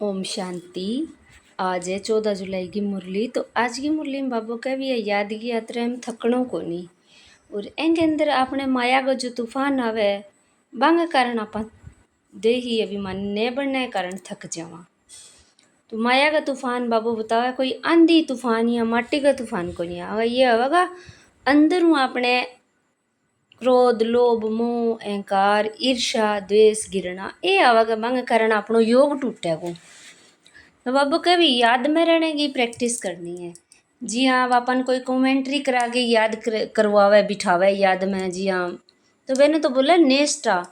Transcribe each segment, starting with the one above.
ओम शांति। आज है 14 जुलाई की मुरली। तो आज की मुरली में बाबू का भी है याद की यात्रा में थकनो को नहीं। और एंगे अंदर आपने माया का जो तूफान आवे बांगे कारण आप देही अभिमान ने बनने कारण थक जावा। तो माया का तूफान बाबू बतावा कोई आंधी तूफान या माटी का तूफान को नहीं आवा। ये आवेगा अंदर हूँ अपने क्रोध लोभ मोह अहंकार ईर्षा द्वेष गिरना ये आवेगा बांगे कारण अपनो योग टूटे को। तो बाबू कभी याद में रहने की प्रैक्टिस करनी है। जी हाँ, अब अपन कोई कमेंट्री करा के याद करवावे बिठावे याद में। जी हाँ, तो मैंने तो बोला नेस्टा,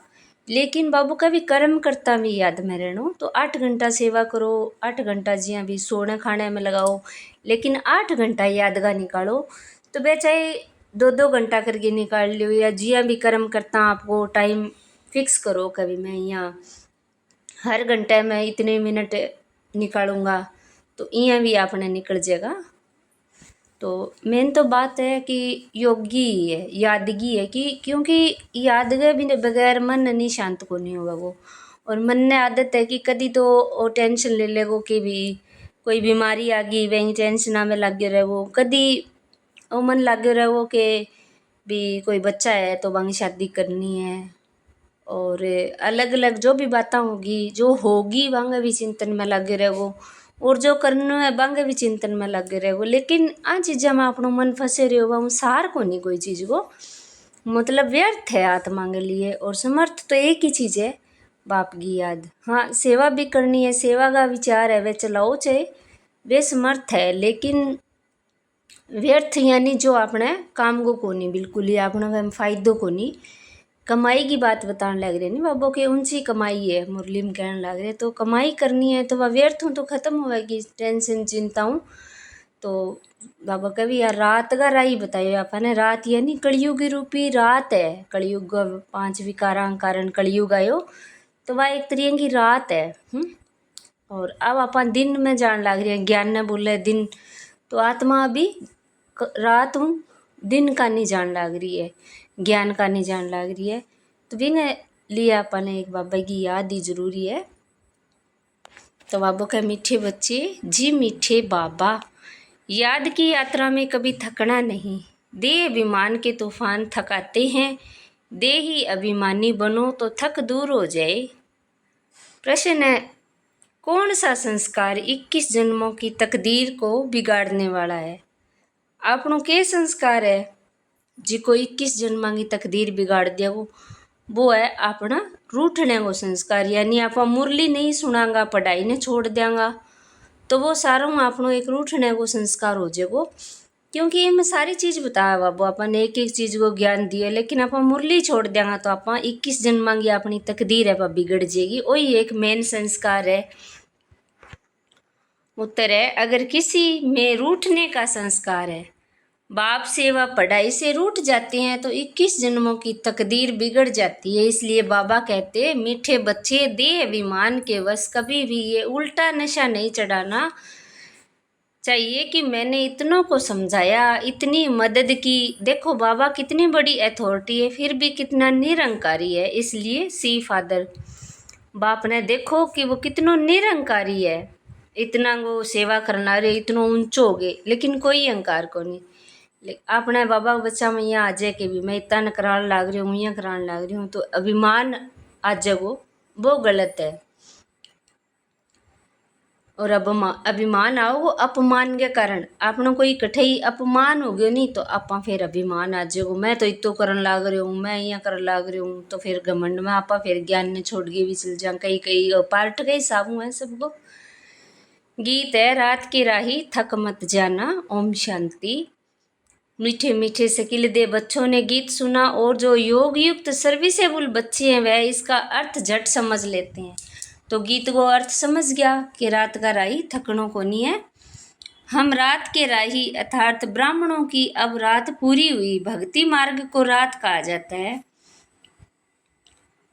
लेकिन बाबू कभी कर्म करता भी याद में रहना। तो 8 घंटा सेवा करो, 8 घंटा जी हाँ भी सोने खाने में लगाओ, लेकिन 8 घंटा याद का निकालो। तो वे चाहे 2-2 घंटा करके निकाल लो, या जिया भी कर्म करता आपको टाइम फिक्स करो। कभी मैं यहाँ हर घंटे में इतने मिनट निकालूंगा, तो यहाँ भी आपने निकल जाएगा। तो मेन तो बात है कि योगी ही है, यादगी है कि क्योंकि याद के भी बगैर मन नहीं शांत को नहीं होगा वो। और मन ने आदत है कि कभी तो वो टेंशन ले लेगो कि भी कोई बीमारी आ गई वही टेंशन में लगे रहे वो, कभी वो मन लगे रहे वो कि भी कोई बच्चा है तो वहीं शादी करनी है। और अलग अलग जो भी बातें होगी जो होगी वांगे भी चिंतन में लगे रहो, और जो करना है वांगे भी चिंतन में लगे रहो। लेकिन आ चीज़ा में अपनो मन फंसे रहो वहाँ सार को नहीं कोई चीज़ को, मतलब व्यर्थ है आत्मा के लिए। और समर्थ तो एक ही चीज़ है, बाप की याद। हाँ, सेवा भी करनी है, सेवा का विचार है वे चलाओ चाहे, वे समर्थ है। लेकिन व्यर्थ यानी जो अपने काम को नहीं, बिल्कुल ही अपना फायदो को नहीं। कमाई की बात बताने लग रहे नहीं बाबू के, ऊंची कमाई है मुरली में कहने लग रहे। तो कमाई करनी है तो वह व्यर्थ हूँ तो ख़त्म होगी टेंशन चिंताऊँ। तो बाबा कभी यार रात का राही बताइए आपने। रात यानी कलयुग रूपी रात है, कलयुग 5 विकारां कारण कलयुग आयो, तो वह एक तरीके की रात है। और अब अपन दिन में जान लग रहे हैं, ज्ञान ने बोले दिन, तो आत्मा अभी रात हूँ, दिन का नहीं जान लग रही है, ज्ञान का नहीं जान लग रही है। तो भी लिए अपन एक बाबा की याद ही जरूरी है। तो बाबा का मीठे बच्चे जी मीठे बाबा, याद की यात्रा में कभी थकना नहीं। देह अभिमान के तूफान थकाते हैं, देह ही अभिमानी बनो तो थक दूर हो जाए। प्रश्न है, कौन सा संस्कार 21 जन्मों की तकदीर को बिगाड़ने वाला है? आपनो के संस्कार है जिको 21 जन्मां की तकदीर बिगाड़ दिया वो है अपना रूठने को संस्कार। यानी आप मुरली नहीं सुनांगा, पढ़ाई ने छोड़ देंगा, तो वो सारों अपनो एक रूठने को संस्कार हो जाएगो। क्योंकि इनमें सारी चीज़ बताया बाबू, अपन एक एक चीज़ को ज्ञान दिए, लेकिन आप मुरली छोड़ देंगे तो आप 21 जन्मां की अपनी तकदीर है बिगड़ जाएगी। वही एक मेन संस्कार है। उत्तर है, अगर किसी में रूठने का संस्कार है, बाप से व पढ़ाई से रूठ जाते हैं, तो 21 जन्मों की तकदीर बिगड़ जाती है। इसलिए बाबा कहते, मीठे बच्चे देह अभिमान के वश कभी भी ये उल्टा नशा नहीं चढ़ाना चाहिए कि मैंने इतनों को समझाया, इतनी मदद की। देखो बाबा कितनी बड़ी अथॉरिटी है, फिर भी कितना निरंकारी है। इसलिए सी फादर बाप ने देखो कि वो कितनो निरंकारी है, इतना वो सेवा करना रे इतनो ऊंचो हो गए, लेकिन कोई अहंकार को नहीं। अपने बाबा बच्चा में यहाँ आ जाए कि भी मैं इतना कराने लाग रही हूँ, यहाँ कराने लाग रही हूँ, तो अभिमान आ जाएगो, वो गलत है। और अब अभिमान आओ वो अपमान के कारण आपनो कोई इकट्ठे ही अपमान हो गयो नहीं, तो आप फिर अभिमान आ जाओ, मैं तो इतो करन लाग रही हूँ, मैं यहाँ करन लाग रही हूँ। तो फिर घमंड में आपा फिर ज्ञान ने छोड़ के भी चल जा, कई कई पार्ट के हिसाब है सबको। गीत है रात की राही थक मत जाना, ओम शांति। मीठे मीठे से किलदे बच्चों ने गीत सुना, और जो योग युक्त सर्विसेबल बच्चे हैं वह इसका अर्थ झट समझ लेते हैं। तो गीत को अर्थ समझ गया कि रात का राही थकनों को नहीं है। हम रात के राही अर्थात ब्राह्मणों की अब रात पूरी हुई। भक्ति मार्ग को रात कहा जाता है।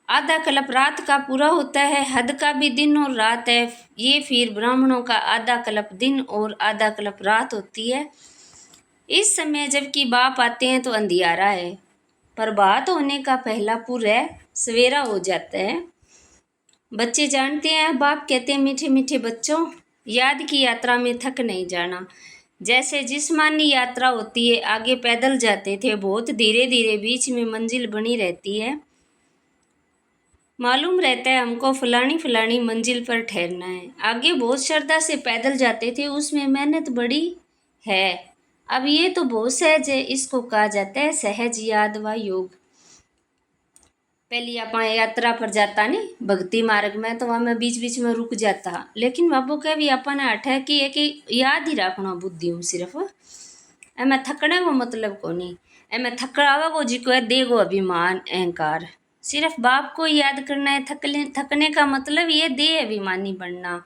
आधा कल्प रात का पूरा होता है, हद का भी दिन और रात है। ये फिर ब्राह्मणों का आधा कल्प दिन और आधा कल्प रात होती है। इस समय जबकि बाप आते हैं तो अंधियारा है, प्रभात होने का पहला पुर है, सवेरा हो जाता है। बच्चे जानते हैं, बाप कहते हैं मीठे मीठे बच्चों, याद की यात्रा में थक नहीं जाना। जैसे जिस्मानी यात्रा होती है, आगे पैदल जाते थे, बहुत धीरे धीरे बीच में मंजिल बनी रहती है। मालूम रहता है हमको फलानी फलानी मंजिल पर ठहरना है। आगे बहुत श्रद्धा से पैदल जाते थे, उसमें मेहनत बड़ी है। अब ये तो बहुत सहज है, इसको कहा जाता है सहज याद व योग। पहली आप यात्रा पर जाता नहीं भक्ति मार्ग में, तो वहाँ में बीच बीच में रुक जाता, लेकिन बाबू का भी अपन हठ है कि एक याद ही रखना बुद्धि हूँ सिर्फ। एमें थकने को मतलब को नहीं, एमें थकावा को जिको है देगो अभिमान अहंकार। सिर्फ बाप को याद करना है, थकने का मतलब ये देह अभिमानी बनना।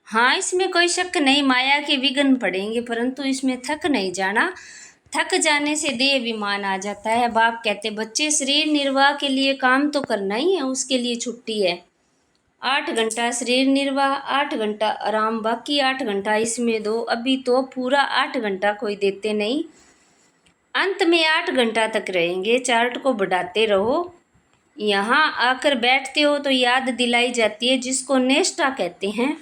हाँ, इसमें कोई शक नहीं, माया के विघ्न पड़ेंगे, परंतु इसमें थक नहीं जाना। थक जाने से देह अभिमान आ जाता है। बाप कहते बच्चे शरीर निर्वाह के लिए काम तो करना ही है, उसके लिए छुट्टी है। 8 घंटा शरीर निर्वाह, 8 घंटा आराम, बाकी 8 घंटा इसमें दो। अभी तो पूरा 8 घंटा कोई देते नहीं, अंत में 8 घंटा तक रहेंगे। चार्ट को बढ़ाते रहो। यहाँ आकर बैठते हो तो याद दिलाई जाती है, जिसको नेष्टा कहते हैं।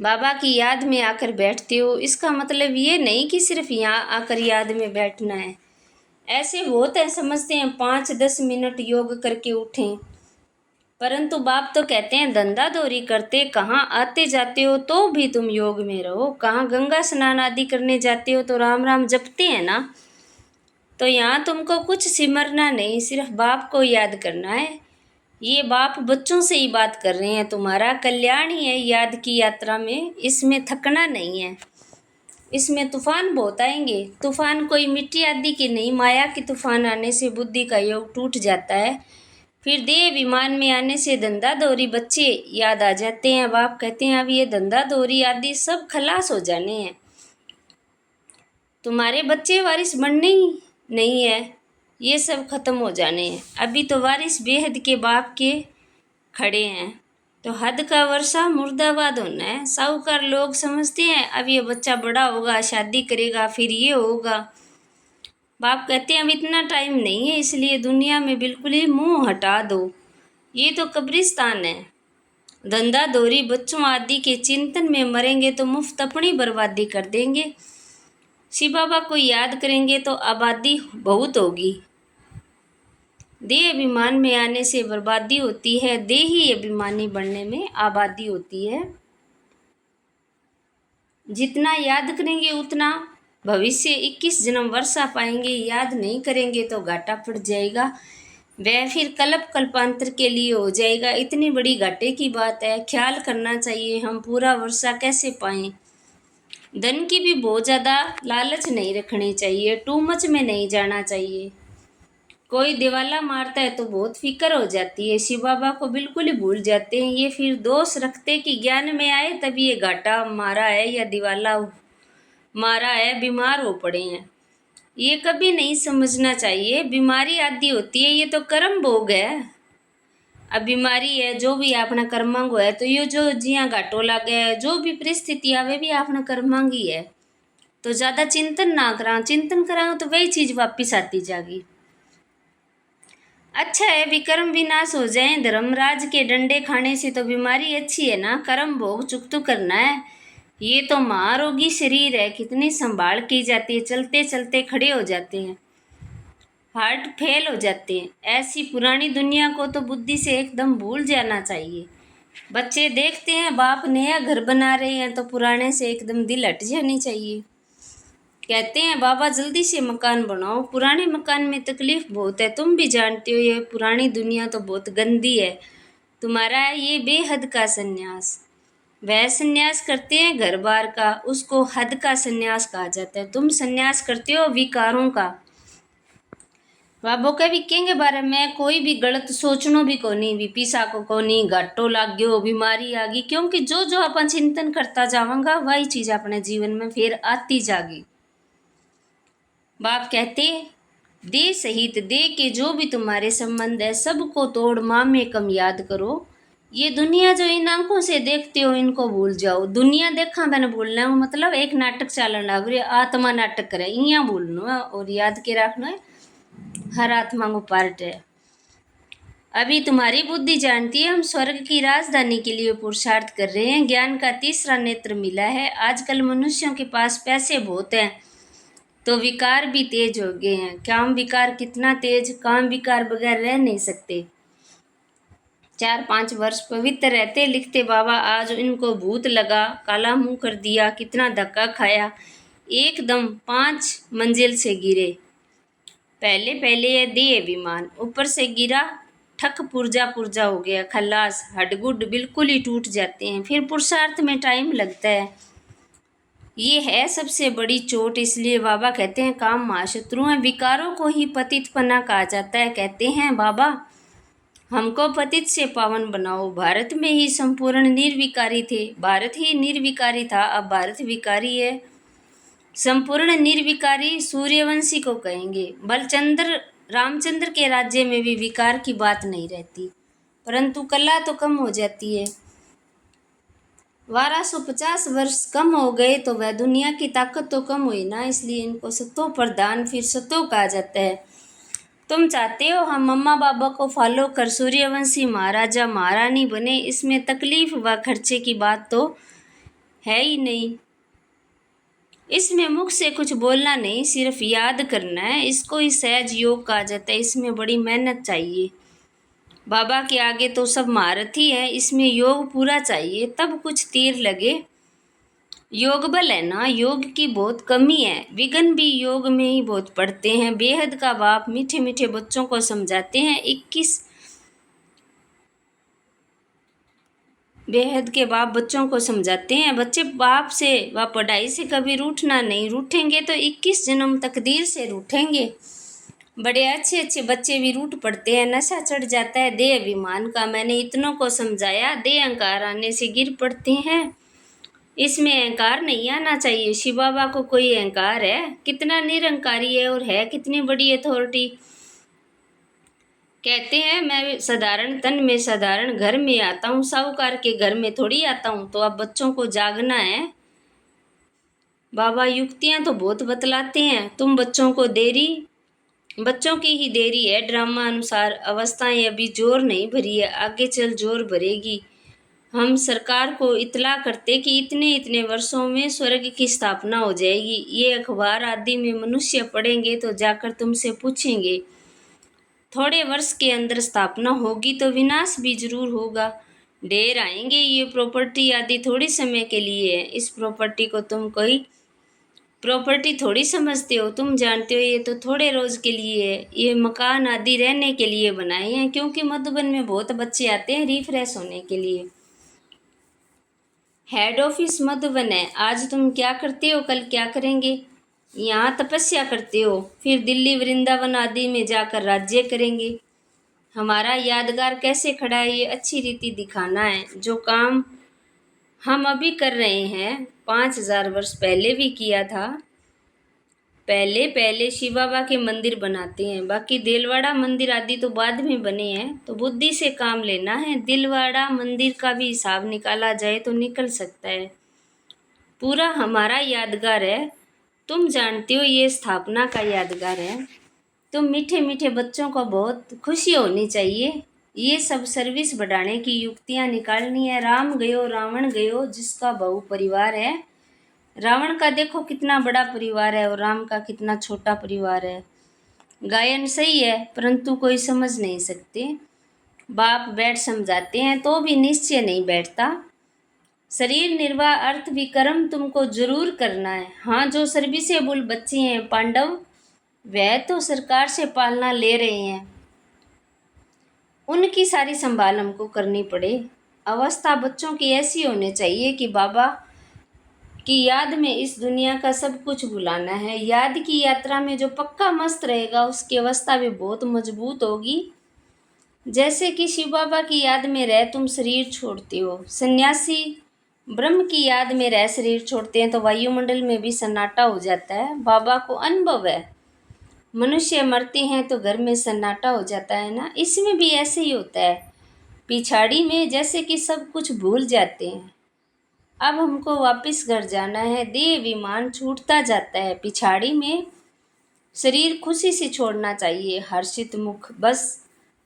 बाबा की याद में आकर बैठते हो, इसका मतलब ये नहीं कि सिर्फ यहाँ आकर याद में बैठना है। ऐसे बहुत है समझते हैं 5-10 मिनट योग करके उठें, परंतु बाप तो कहते हैं धंधा दौरी करते कहाँ आते जाते हो तो भी तुम योग में रहो। कहाँ गंगा स्नान आदि करने जाते हो तो राम राम जपते हैं ना। तो यहाँ तुमको कुछ सिमरना नहीं, सिर्फ बाप को याद करना है। ये बाप बच्चों से ही बात कर रहे हैं, तुम्हारा कल्याण ही है याद की यात्रा में, इसमें थकना नहीं है। इसमें तूफान बहुत आएंगे, तूफान कोई मिट्टी आदि के नहीं, माया के तूफान आने से बुद्धि का योग टूट जाता है। फिर देह विमान में आने से धंधा दौरी बच्चे याद आ जाते हैं। बाप कहते हैं अब ये धंधा दौरी आदि सब खलास हो जाने हैं, तुम्हारे बच्चे वारिस बनने ही नहीं है, ये सब खत्म हो जाने हैं। अभी तो वारिस बेहद के बाप के खड़े हैं, तो हद का वर्षा मुर्दाबाद होना है। साहूकार लोग समझते हैं अब ये बच्चा बड़ा होगा, शादी करेगा, फिर ये होगा। बाप कहते हैं अब इतना टाइम नहीं है, इसलिए दुनिया में बिल्कुल ही मुंह हटा दो, ये तो कब्रिस्तान है। धंधा दौरी बच्चों आदि के चिंतन में मरेंगे तो मुफ्त अपनी बर्बादी कर देंगे। शिव बाबा को याद करेंगे तो आबादी बहुत होगी। देह अभिमान में आने से बर्बादी होती है, देही अभिमानी बनने में आबादी होती है। जितना याद करेंगे उतना भविष्य 21 जन्म वर्षा पाएंगे, याद नहीं करेंगे तो घाटा पड़ जाएगा, वह फिर कल्प कल्पांतर के लिए हो जाएगा। इतनी बड़ी घाटे की बात है, ख्याल करना चाहिए हम पूरा वर्षा कैसे पाएं। धन की भी बहुत ज़्यादा लालच नहीं रखनी चाहिए, टू मच में नहीं जाना चाहिए। कोई दिवाला मारता है तो बहुत फिक्र हो जाती है, शिव बाबा को बिल्कुल ही भूल जाते हैं। ये फिर दोष रखते कि ज्ञान में आए तभी ये घाटा मारा है या दिवाला मारा है, बीमार हो पड़े हैं। ये कभी नहीं समझना चाहिए, बीमारी आदि होती है ये तो कर्म भोग है। अब बीमारी है जो भी अपना कर्मांग है, तो ये जो जिया घाटो लागे है, जो भी परिस्थिति आवे भी अपना कर्मांग ही है। तो ज़्यादा चिंतन ना करा, चिंतन करा तो वही चीज़ वापिस आती जाएगी। अच्छा है विकर्म विनाश हो जाए, धर्मराज के डंडे खाने से तो बीमारी अच्छी है ना, कर्म भोग चुकतू करना है। ये तो महारोगी शरीर है, कितनी संभाल की जाती है, चलते चलते खड़े हो जाते हैं, हार्ट फेल हो जाते हैं। ऐसी पुरानी दुनिया को तो बुद्धि से एकदम भूल जाना चाहिए। बच्चे देखते हैं बाप नया घर बना रहे हैं तो पुराने से एकदम दिल हट जानी चाहिए। कहते हैं बाबा जल्दी से मकान बनाओ, पुराने मकान में तकलीफ बहुत है, तुम भी जानते हो ये पुरानी दुनिया तो बहुत गंदी है। तुम्हारा है ये बेहद का संन्यास, वह संन्यास करते हैं घर बार का, उसको हद का संन्यास कहा जाता है। तुम संन्यास करते हो विकारों का। बाबो के विकें के बारे में कोई भी गलत सोचनो भी कोनी, भी पीसा को कोनी, घाटो लाग गयो, बीमारी आ गई, क्योंकि जो जो अपन चिंतन करता जावांगा वही चीज़ अपने जीवन में फिर आती जागी। बाप कहते दे सहित दे के जो भी तुम्हारे संबंध है सबको तोड़ माँ में कम याद करो। ये दुनिया जो इन आंखों से देखते हो इनको भूल जाओ। दुनिया देखा मैंने बोलना है मतलब एक नाटक चालन लाग रही, आत्मा नाटक करे इं बोलना है और याद के रखना है, हर आत्मा को पार्ट है। अभी तुम्हारी बुद्धि जानती है हम स्वर्ग की राजधानी के लिए पुरुषार्थ कर रहे हैं। ज्ञान का तीसरा नेत्र मिला है। आजकल मनुष्यों के पास पैसे बहुत हैं तो विकार भी तेज हो गए हैं। काम विकार कितना तेज, काम विकार बगैर रह नहीं सकते। 4-5 वर्ष पवित्र रहते लिखते बाबा, आज इनको भूत लगा, काला मुंह कर दिया, कितना धक्का खाया, एकदम 5 मंजिल से गिरे। पहले पहले ये दिए विमान ऊपर से गिरा, ठक पुर्जा पुर्जा हो गया, खल्लास, हड्डगुड बिल्कुल ही टूट जाते हैं। फिर पुरुषार्थ में टाइम लगता है। ये है सबसे बड़ी चोट। इसलिए बाबा कहते हैं काम महाशत्रु हैं। विकारों को ही पतितपना कहा जाता है। कहते हैं बाबा हमको पतित से पावन बनाओ। भारत में ही संपूर्ण निर्विकारी थे, भारत ही निर्विकारी था, अब भारत विकारी है। संपूर्ण निर्विकारी सूर्यवंशी को कहेंगे। बलचंद्र रामचंद्र के राज्य में भी विकार की बात नहीं रहती, परंतु कला तो कम हो जाती है। 1250 वर्ष कम हो गए तो वह दुनिया की ताकत तो कम हुई ना, इसलिए इनको सत्तो प्रधान फिर सत्तो कहा जाता है। तुम चाहते हो हम मम्मा बाबा को फॉलो कर सूर्यवंशी महाराजा महारानी बने, इसमें तकलीफ व खर्चे की बात तो है ही नहीं। इसमें मुख से कुछ बोलना नहीं, सिर्फ याद करना है। इसको ही सहज योग कहा जाता है। इसमें बड़ी मेहनत चाहिए। बाबा के आगे तो सब महारथी है, इसमें योग पूरा चाहिए तब कुछ तीर लगे। योग बल है ना, योग की बहुत कमी है। विघ्न भी योग में ही बहुत पड़ते हैं। बेहद का बाप मीठे मीठे बच्चों को समझाते हैं। 21 बेहद के बाप बच्चों को समझाते हैं। बच्चे बाप से व पढ़ाई से कभी रूठना नहीं, रूठेंगे तो 21 जन्म तकदीर से रूठेंगे। बड़े अच्छे अच्छे बच्चे भी रूठ पड़ते हैं। नशा चढ़ जाता है देह अभिमान का। मैंने इतनों को समझाया, देह अहंकार आने से गिर पड़ते हैं। इसमें अहंकार नहीं आना चाहिए। शिव बाबा को कोई अहंकार है? कितना निरंकारी है और है कितनी बड़ी अथॉरिटी। कहते हैं मैं साधारण तन में साधारण घर में आता हूँ, साहूकार के घर में थोड़ी आता हूँ। तो अब बच्चों को जागना है। बाबा युक्तियाँ तो बहुत बतलाते हैं। तुम बच्चों को देरी, बच्चों की ही देरी है। ड्रामा अनुसार अवस्थाएं अभी जोर नहीं भरी है, आगे चल जोर भरेगी। हम सरकार को इतला करते कि इतने इतने वर्षों में स्वर्ग की स्थापना हो जाएगी। ये अखबार आदि में मनुष्य पढ़ेंगे तो जाकर तुमसे पूछेंगे थोड़े वर्ष के अंदर स्थापना होगी तो विनाश भी जरूर होगा। ढेर आएंगे। ये प्रॉपर्टी आदि थोड़ी समय के लिए है। इस प्रॉपर्टी को तुम कोई प्रॉपर्टी थोड़ी समझते हो। तुम जानते हो ये तो थोड़े रोज के लिए है। ये मकान आदि रहने के लिए बनाए हैं, क्योंकि मधुबन में बहुत बच्चे आते हैं रिफ्रेश होने के लिए। हेड ऑफिस मधुबन है। आज तुम क्या करते हो, कल क्या करेंगे। यहाँ तपस्या करते हो, फिर दिल्ली वृंदावन आदि में जाकर राज्य करेंगे। हमारा यादगार कैसे खड़ा है, ये अच्छी रीति दिखाना है। जो काम हम अभी कर रहे हैं 5000 वर्ष पहले भी किया था। पहले पहले शिव बाबा के मंदिर बनाते हैं, बाकी दिलवाड़ा मंदिर आदि तो बाद में बने हैं। तो बुद्धि से काम लेना है। दिलवाड़ा मंदिर का भी हिसाब निकाला जाए तो निकल सकता है। पूरा हमारा यादगार है। तुम जानते हो ये स्थापना का यादगार है। तुम मीठे मीठे बच्चों को बहुत खुशी होनी चाहिए। ये सब सर्विस बढ़ाने की युक्तियां निकालनी है। राम गयो रावण गयो, जिसका बहु परिवार है। रावण का देखो कितना बड़ा परिवार है और राम का कितना छोटा परिवार है। गायन सही है, परंतु कोई समझ नहीं सकते। बाप बैठ समझाते हैं तो भी निश्चय नहीं बैठता। शरीर निर्वाह अर्थ विक्रम तुमको जरूर करना है। हाँ, जो सर्विसेबल बच्चे हैं पांडव, वह तो सरकार से पालना ले रहे हैं, उनकी सारी संभाल हमको करनी पड़े। अवस्था बच्चों की ऐसी होनी चाहिए कि बाबा की याद में इस दुनिया का सब कुछ भुलाना है। याद की यात्रा में जो पक्का मस्त रहेगा उसकी अवस्था भी बहुत मजबूत होगी। जैसे कि शिव बाबा की याद में रह तुम शरीर छोड़ते हो। सन्यासी ब्रह्म की याद में रह शरीर छोड़ते हैं तो वायुमंडल में भी सन्नाटा हो जाता है। बाबा को अनुभव है। मनुष्य मरते हैं तो घर में सन्नाटा हो जाता है ना, इसमें भी ऐसे ही होता है। पिछाड़ी में जैसे कि सब कुछ भूल जाते हैं। अब हमको वापस घर जाना है। देह विमान छूटता जाता है। पिछाड़ी में शरीर खुशी से छोड़ना चाहिए, हर्षित मुख। बस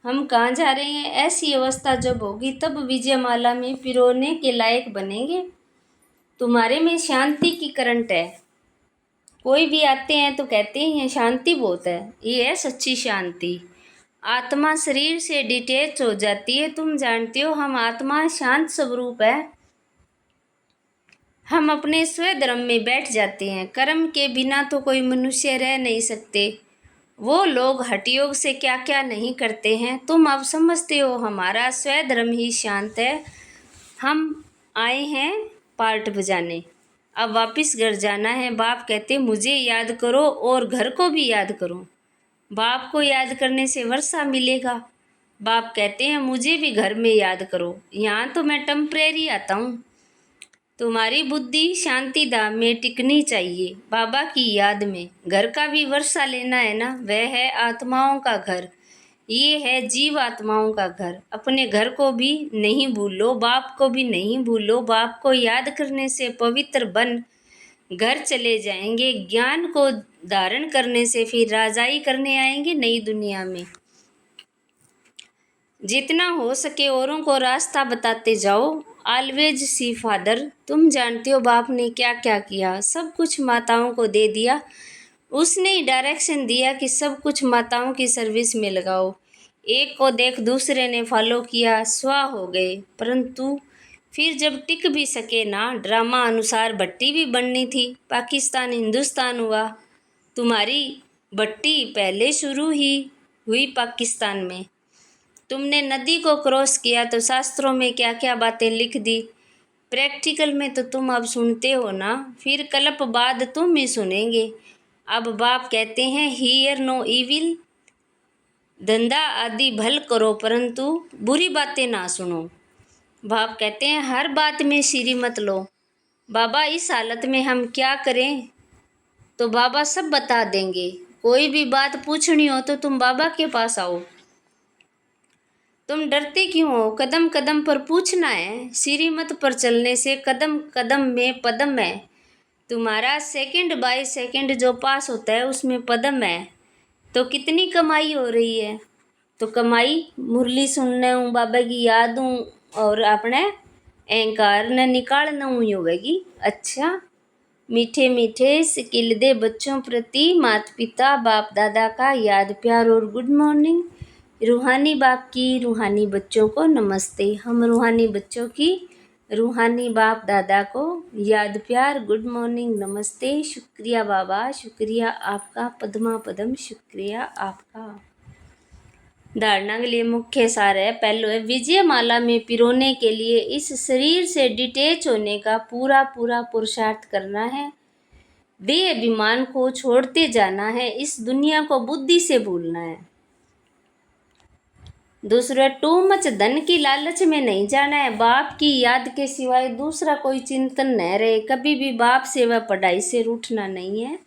हम कहाँ जा रहे हैं? ऐसी अवस्था जब होगी तब विजयमाला में पिरोने के लायक बनेंगे। तुम्हारे में शांति की करंट है। कोई भी आते हैं तो कहते हैं ये शांति बहुत है। ये है सच्ची शांति। आत्मा शरीर से डिटैच हो जाती है। तुम जानते हो हम आत्मा शांत स्वरूप है। हम अपने स्वधर्म में बैठ जाते हैं। कर्म के बिना तो कोई मनुष्य रह नहीं सकते। वो लोग हठयोग से क्या क्या नहीं करते हैं। तुम अब समझते हो हमारा स्वधर्म ही शांत है। हम आए हैं पार्ट बजाने। अब वापस घर जाना है। बाप कहते मुझे याद करो और घर को भी याद करो। बाप को याद करने से वर्षा मिलेगा। बाप कहते हैं मुझे भी घर में याद करो। यहाँ तो मैं टेम्परेरी आता हूँ। तुम्हारी बुद्धि शांति धाम में टिकनी चाहिए, बाबा की याद में। घर का भी वर्षा लेना है ना। वह है आत्माओं का घर। ये है जीव आत्माओं का घर। अपने घर को भी नहीं भूलो, बाप को भी नहीं भूलो। बाप को याद करने से पवित्र बन घर चले जाएंगे। ज्ञान को धारण करने से फिर राजाई करने आएंगे नई दुनिया में। जितना हो सके औरों को रास्ता बताते जाओ। Always see father. तुम जानते हो बाप ने क्या क्या किया। सब कुछ माताओं को दे दिया। उसने ही डायरेक्शन दिया कि सब कुछ माताओं की सर्विस में लगाओ। एक को देख दूसरे ने फॉलो किया, स्वाह हो गए। परंतु फिर जब टिक भी सके ना, ड्रामा अनुसार भट्टी भी बननी थी। पाकिस्तान हिंदुस्तान हुआ। तुम्हारी भट्टी पहले शुरू ही हुई पाकिस्तान में। तुमने नदी को क्रॉस किया तो शास्त्रों में क्या क्या बातें लिख दी। प्रैक्टिकल में तो तुम अब सुनते हो ना, फिर कल्प बाद तुम ही सुनेंगे। अब बाप कहते हैं हियर नो इविल। धंधा आदि भल करो परंतु बुरी बातें ना सुनो। बाप कहते हैं हर बात में सीरी मत लो। बाबा इस हालत में हम क्या करें? तो बाबा सब बता देंगे। कोई भी बात पूछनी हो तो तुम बाबा के पास आओ। तुम डरते क्यों हो? कदम कदम पर पूछना है। श्रीमत पर चलने से कदम कदम में पदम है। तुम्हारा सेकंड बाय सेकंड जो पास होता है उसमें पदम है। तो कितनी कमाई हो रही है? तो कमाई मुरली सुनने हूँ, बाबा की याद हूँ और अपने अहंकार न निकालना हूँ होगी। अच्छा, मीठे मीठे सिकिलदे बच्चों प्रति माता पिता बाप दादा का याद प्यार और गुड मॉर्निंग। रूहानी बाप की रूहानी बच्चों को नमस्ते। हम रूहानी बच्चों की रूहानी बाप दादा को याद प्यार गुड मॉर्निंग नमस्ते। शुक्रिया बाबा, शुक्रिया आपका। पद्मा पदम शुक्रिया आपका। धारणा के लिए मुख्य सार है। पहलो है विजयमाला में पिरोने के लिए इस शरीर से डिटेच होने का पूरा पूरा पुरुषार्थ करना है। देह अभिमान को छोड़ते जाना है। इस दुनिया को बुद्धि से भूलना है। दूसरा, टू मच धन की लालच में नहीं जाना है। बाप की याद के सिवाय दूसरा कोई चिंतन न रहे। कभी भी बाप सेवा पढ़ाई से रूठना नहीं है।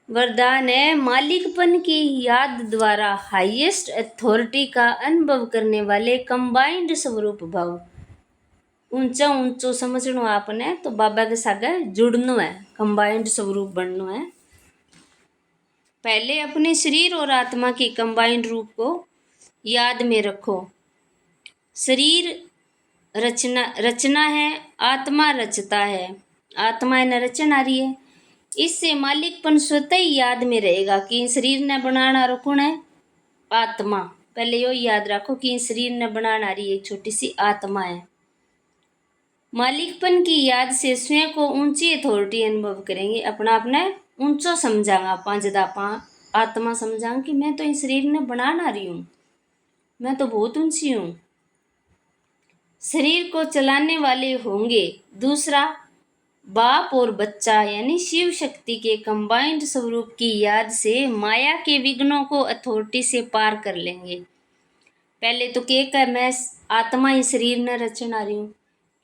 वरदान है मालिकपन की याद द्वारा हाईएस्ट अथॉरिटी का अनुभव करने वाले कंबाइंड स्वरूप भाव। ऊंचा ऊंचो समझनो आपने तो बाबा के सागे जुड़नो है, कंबाइंड स्वरूप बननो है। पहले अपने शरीर और आत्मा के कंबाइंड रूप को याद में रखो। शरीर रचना है, आत्मा रचता है। आत्मा न रचन आ रही है। इससे मालिकपन स्वतः ही याद में रहेगा कि शरीर ने बनाना कौन है? आत्मा। पहले यो याद रखो कि शरीर ने बनाना रही एक छोटी सी आत्मा है। मालिकपन की याद से स्वयं को ऊंची अथॉरिटी अनुभव करेंगे। अपना अपने ऊंचो समझांगा। आत्मा समझांगा कि मैं तो इस शरीर ने बनाना रही हूँ, मैं तो बहुत ऊंची हूँ। शरीर को चलाने वाले होंगे। दूसरा, बाप और बच्चा यानी शिव शक्ति के कंबाइंड स्वरूप की याद से माया के विघ्नों को अथॉरिटी से पार कर लेंगे। पहले तो क्या मैं आत्मा ही शरीर न रचना रही हूँ,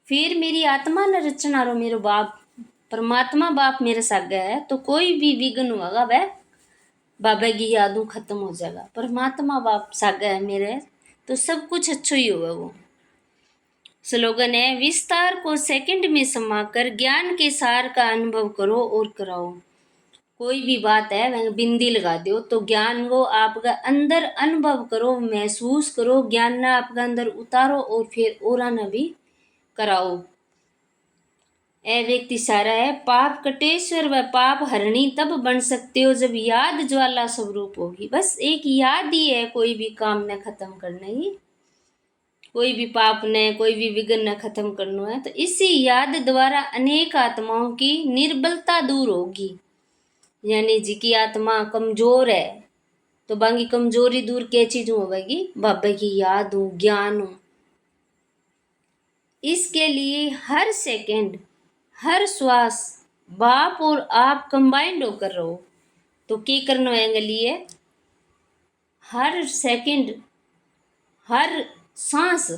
फिर मेरी आत्मा न रचना रहो। मेरे बाप परमात्मा बाप मेरे सागे है तो कोई भी विघ्न होगा वह बाबा की यादों खत्म हो जाएगा। परमात्मा बाप सागे है मेरे तो सब कुछ अच्छा ही होगा। वो स्लोगन है विस्तार को सेकंड में समाकर ज्ञान के सार का अनुभव करो और कराओ। कोई भी बात है वह बिंदी लगा दो तो ज्ञान को आपका अंदर अनुभव करो, महसूस करो, ज्ञान ना आपका अंदर उतारो और फिर और ना भी कराओ। ए व्यक्ति सारा है पाप कटेश्वर व पाप हरणी तब बन सकते हो जब याद ज्वाला स्वरूप होगी। बस एक याद ही है कोई भी काम ने खत्म करना ही, कोई भी पाप ने कोई भी विघ्न न खत्म करना है तो इसी याद द्वारा अनेक आत्माओं की निर्बलता दूर होगी। यानी जी की आत्मा कमजोर है तो बाकी कमजोरी दूर क्या चीज होगी, बाबा की याद हो, ज्ञान हो। इसके लिए हर सेकंड हर श्वास बाप और आप कंबाइंड होकर रहो। तो क्या करना है लिए, हर सेकंड हर सांस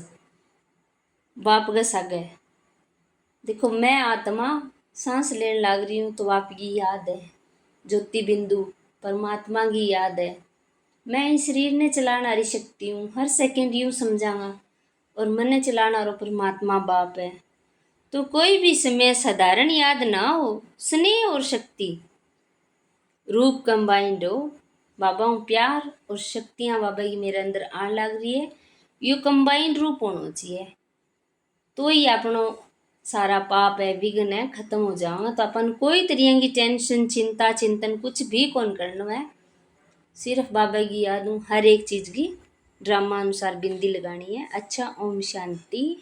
बाप का सागे। देखो मैं आत्मा सांस लेने लग रही हूँ तो आपकी याद है, ज्योति बिंदु परमात्मा की याद है। मैं इस शरीर ने चलाने वाली शक्ति हूँ, हर सेकंड यूँ समझाऊंगा और मन चलाना और परमात्मा बाप है। तो कोई भी समय साधारण याद ना हो, स्नेह और शक्ति रूप कंबाइंड हो। बाबा हूँ प्यार और शक्तियाँ बाबा की मेरे अंदर आने लग रही है, यो कंबाइंड रूप होना चाहिए तो ही अपनो सारा पाप है विघ्न है खत्म हो जाओगे। तो अपन कोई तरह की टेंशन चिंता चिंतन कुछ भी कौन करना है, सिर्फ बाबा की याद हूँ, हर एक चीज़ की ड्रामा अनुसार बिंदी लगानी है। अच्छा, ओम शांति।